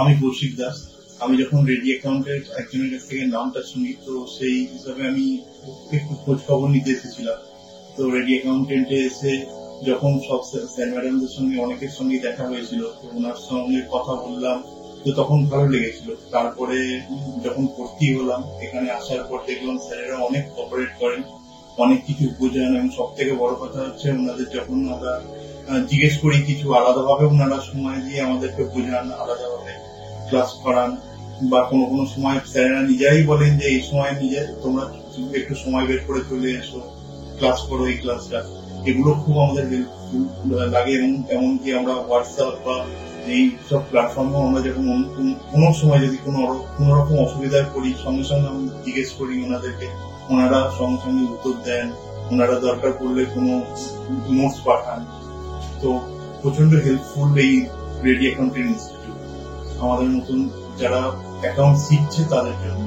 আমি কৌশিক দাস। আমি যখন রেডি অ্যাকাউন্টের একজনের কাছ থেকে নামটা শুনি, তো সেই হিসাবে আমি একটু খোঁজ খবর নিতে এসেছিলাম। তো রেডি অ্যাকাউন্টেন্টে এসে যখন সব স্যার ম্যাডামদের সঙ্গে অনেকের সঙ্গে দেখা হয়েছিল, তো ওনার সঙ্গে কথা বললাম, তো তখন ভালো লেগেছিল। তারপরে যখন ভর্তি হলাম, এখানে আসার পর দেখলাম স্যারেরা অনেক কোঅপারেট করেন, অনেক কিছু বোঝান, এবং সব থেকে বড় কথা হচ্ছে ওনাদের যখন আমরা জিজ্ঞেস করি কিছু, আলাদাভাবে ওনারা সময় দিয়ে আমাদেরকে বোঝান, আলাদাভাবে ক্লাস করান, বা কোনো কোনো সময় স্যারেরা নিজেরাই বলেন যে এই সময় নিজে তোমরা একটু সময় বের করে চলে এসো, ক্লাস করো এই ক্লাসটা। এগুলো খুব আমাদের হেল্পফুল লাগে। এবং এমনকি আমরা হোয়াটসঅ্যাপ বা এই সব প্ল্যাটফর্মে আমরা যখন কোনো সময় যদি কোনো রকম অসুবিধায় পড়ি, সঙ্গে সঙ্গে আমি জিজ্ঞেস করি ওনাদেরকে, ওনারা সঙ্গে সঙ্গে উত্তর দেন। ওনারা দরকার পড়লে কোনো নোটস পাঠান। তো প্রচন্ড হেল্পফুল এই রেডি অ্যাকাউন্টিং ইনস্টিটিউট আমাদের মতন যারা অ্যাকাউন্ট শিখছে তাদের জন্য।